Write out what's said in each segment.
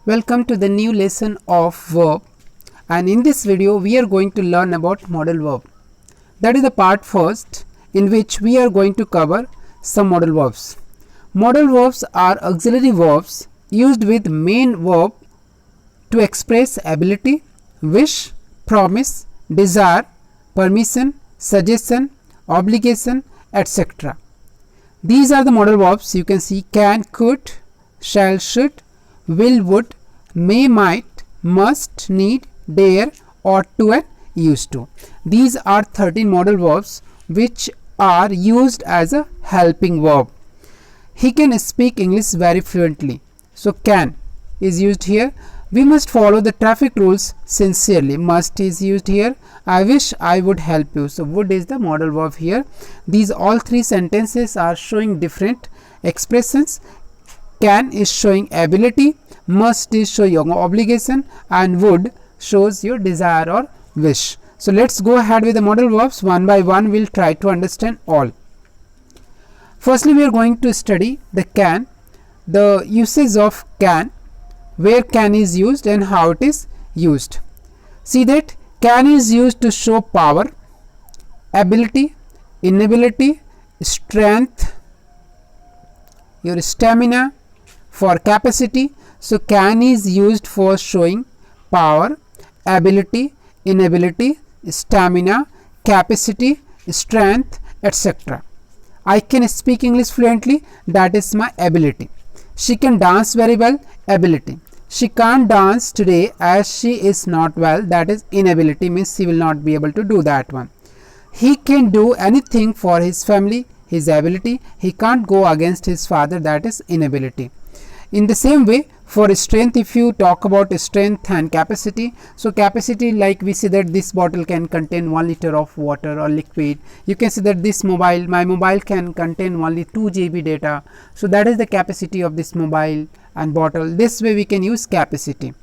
Welcome to the new lesson of verb, and in this video we are going to learn about modal verb. That is the part first in which we are going to cover some modal verbs. Modal verbs are auxiliary verbs used with main verb to express ability, wish, promise, desire, permission, suggestion, obligation, etc. These are the modal verbs. You can see can, could, shall, should, will, would, may, might, must, need, dare, ought to and used to. These are 13 modal verbs which are used as a helping verb. He can speak English very fluently. So can is used here. We must follow the traffic rules sincerely. Must is used here. I wish I would help you. So would is the modal verb here. These all three sentences are showing different expressions. Can is showing ability, must is showing obligation, and would shows your desire or wish. So let's go ahead with the modal verbs one by one. We'll try to understand all. Firstly, we are going to study the can, the usage of can, where can is used and how it is used. See that can is used to show power, ability, inability, strength, your stamina, for capacity. So can is used for showing power, ability, inability, stamina, capacity, strength, etc. I can speak English fluently, that is my ability. She can dance very well, ability. She can't dance today as she is not well, that is inability, means she will not be able to do that one. He can do anything for his family, his ability. He can't go against his father, that is inability. In the same way, for strength, if you talk about strength and capacity, so capacity, like we see that this bottle can contain 1 liter of water or liquid. You can see that this mobile, my mobile can contain only 2 GB data. So that is the capacity of this mobile and bottle. This way we can use capacity.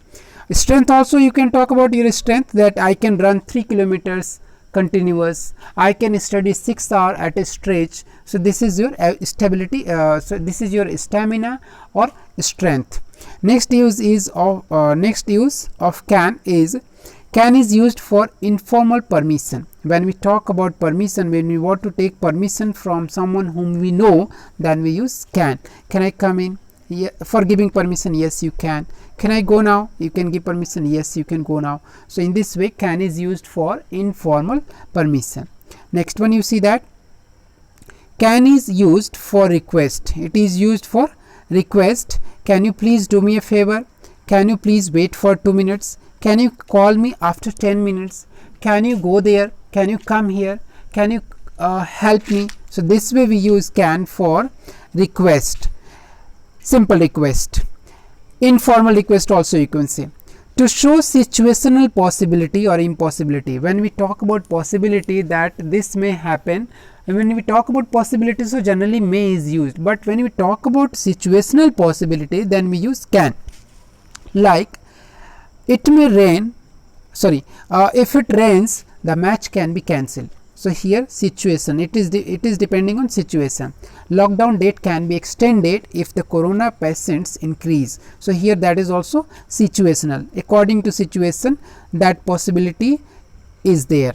Strength also, you can talk about your strength, that I can run 3 kilometers continuous, I can study 6 hours at a stretch. So this is your stability, so this is your stamina or strength. Next use of can is used for informal permission. When we talk about permission, when we want to take permission from someone whom we know, then we use can. Can I come in? Yeah, for giving permission, yes you can. Can I go now? You can give permission, yes you can go now. So in this way can is used for informal permission. Next one, you see that can is used for request. It is used for request. Can you please do me a favor? Can you please wait for 2 minutes? Can you call me after 10 minutes? Can you go there? Can you come here? Can you help me? So this way we use can for request. Simple request. Informal request also you can say. To show situational possibility or impossibility. When we talk about possibility that this may happen, and when we talk about possibility, so generally may is used, but when we talk about situational possibility, then we use can. Like it may rain, if it rains, the match can be cancelled. So here situation, it is depending on situation. Lockdown date can be extended if the corona patients increase. So here that is also situational. According to situation, that possibility is there.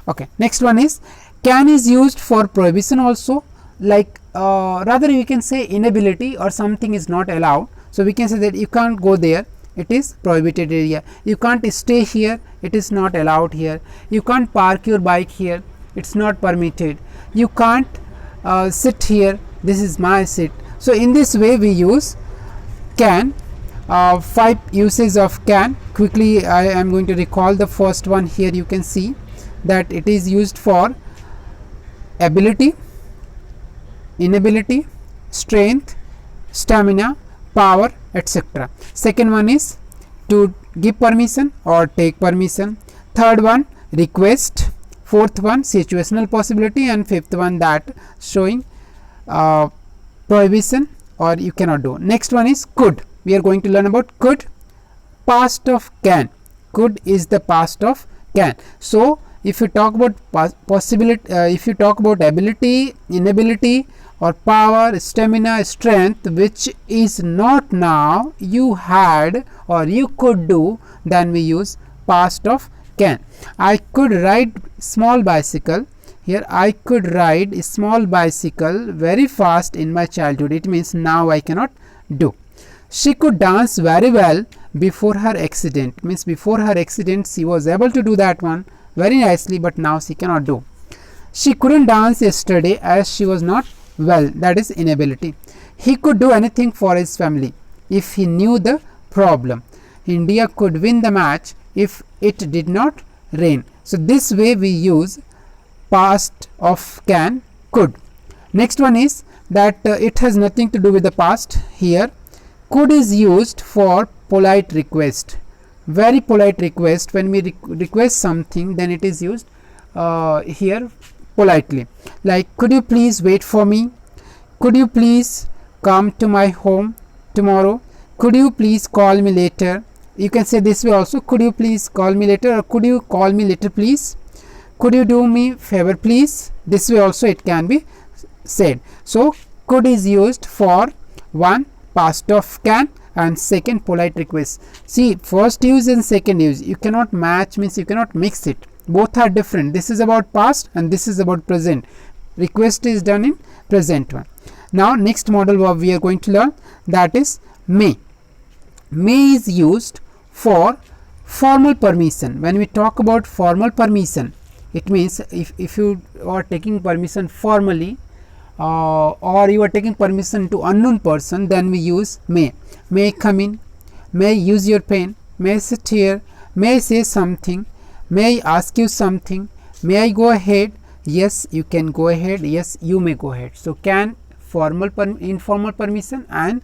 Okay, next one is can is used for prohibition also, like rather you can say inability or something is not allowed. So we can say that you can't go there, it is prohibited area. You can't stay here, it is not allowed here. You can't park your bike here, it's not permitted. You can't sit here, this is my seat. So in this way we use can. 5 uses of can. Quickly I am going to recall the first one. Here you can see that it is used for ability, inability, strength, stamina, power, etc. Second one is to give permission or take permission. Third one, request. Fourth one, situational possibility, and fifth one, that showing prohibition or you cannot do. Next one is could. We are going to learn about could, past of can. Could is the past of can. So if you talk about possibility, if you talk about ability, inability or power, stamina, strength, which is not now, you had or you could do, then we use past of can. I could ride small bicycle. Here I could ride a small bicycle very fast in my childhood. It means now I cannot do. She could dance very well before her accident. Means before her accident she was able to do that one very nicely, but now she cannot do. She couldn't dance yesterday as she was not well. That is inability. He could do anything for his family if he knew the problem. India could win the match if it did not rain. So this way we use past of can, could. Next one is that it has nothing to do with the past. Here could is used for polite request, very polite request. When we request something, then it is used here politely, like could you please wait for me, could you please come to my home tomorrow, could you please call me later. You can say this way also, could you please call me later, or could you call me later please, could you do me favor please. This way also it can be said. So could is used for one past of can and second polite request. See, first use and second use, you cannot match, means you cannot mix it, both are different. This is about past and this is about present. Request is done in present one. Now next modal verb we are going to learn, that is may. May is used for formal permission. When we talk about formal permission, it means if you are taking permission formally, or you are taking permission to unknown person, then we use may. May I come in, may I use your pen, may I sit here, may I say something, may I ask you something, may I go ahead. Yes, you can go ahead, yes, you may go ahead. So can formal informal permission, and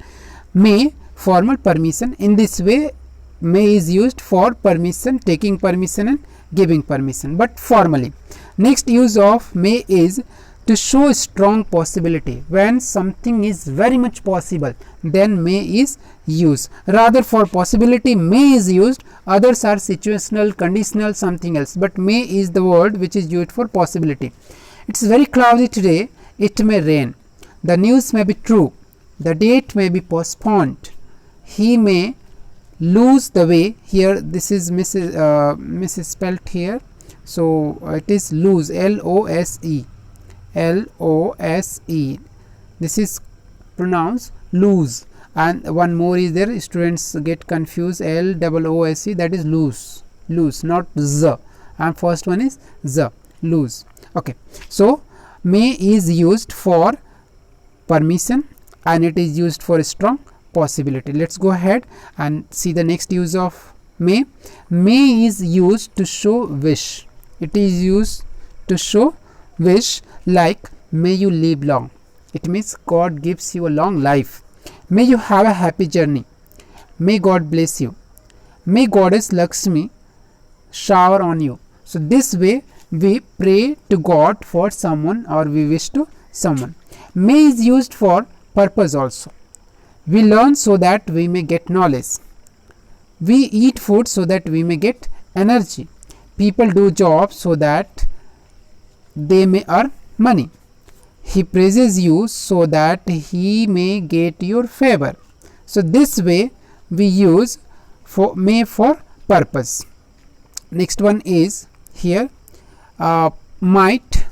may formal permission. In this way may is used for permission, taking permission and giving permission, but formally. Next use of may is to show strong possibility. When something is very much possible, then may is used. Rather for possibility may is used, others are situational, conditional, something else, but may is the word which is used for possibility. It's very cloudy today, it may rain. The news may be true, the date may be postponed, he may lose the way. Here this is misspelled here, so it is lose, L-O-S-E, L-O-S-E. This is pronounced lose, and one more is there, students get confused, L-O-O-S-E, that is lose, lose, not z, and first one is z, lose. Okay, so may is used for permission and it is used for strong possibility. Let's go ahead and see the next use of may. May is used to show wish. It is used to show wish, like may you live long. It means God gives you a long life. May you have a happy journey. May God bless you. May Goddess Lakshmi shower on you. So this way we pray to God for someone, or we wish to someone. May is used for purpose also. We learn so that we may get knowledge. We eat food so that we may get energy. People do jobs so that they may earn money. He praises you so that he may get your favor. So this way we use for may for purpose. Next one is here might,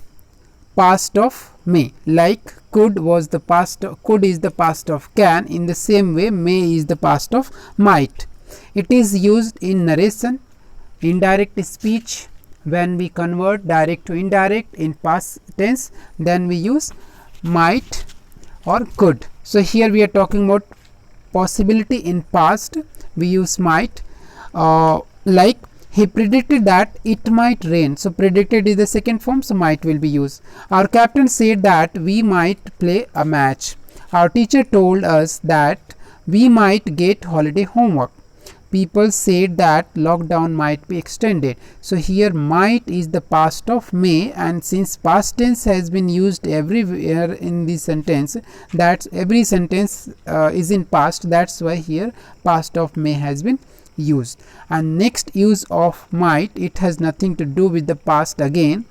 past of may, like could was the past, could is the past of can. In the same way may is the past of might. It is used in narration, indirect speech. When we convert direct to indirect in past tense, then we use might or could. So here we are talking about possibility in past, we use might. Like he predicted that it might rain. So predicted is the second form, so might will be used. Our captain said that we might play a match. Our teacher told us that we might get holiday homework. People said that lockdown might be extended. So here might is the past of may, and since past tense has been used everywhere in this sentence, that every sentence is in past, that's why here past of may has been used. And next use of might, it has nothing to do with the past again.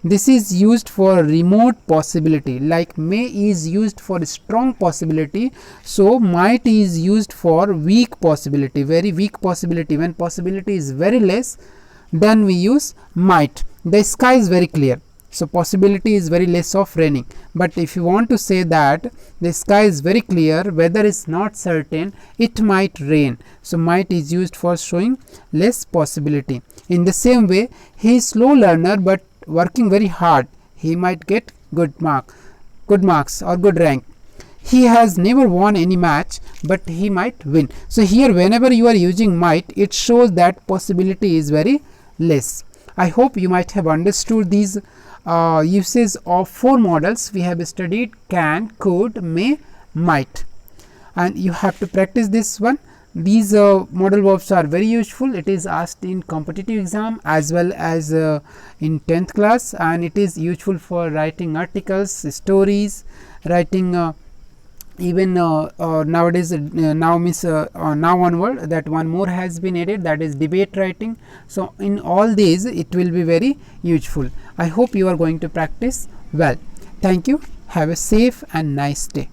This is used for remote possibility, like may is used for strong possibility, so might is used for weak possibility, very weak possibility. When possibility is very less, then we use might. The sky is very clear, so possibility is very less of raining. But if you want to say that the sky is very clear, weather is not certain, it might rain, so might is used for showing less possibility. In the same way, he is slow learner but working very hard, he might get good marks or good rank. He has never won any match, but he might win. So here whenever you are using might, it shows that possibility is very less. I hope you might have understood these uses of 4 models. We have studied can, could, may, might, and you have to practice this one. These modal verbs are very useful. It is asked in competitive exam as well as in 10th class, and it is useful for writing articles, stories, writing even nowadays now means now onward that one more has been added, that is debate writing. So in all these it will be very useful. I hope you are going to practice well. Thank you. Have a safe and nice day.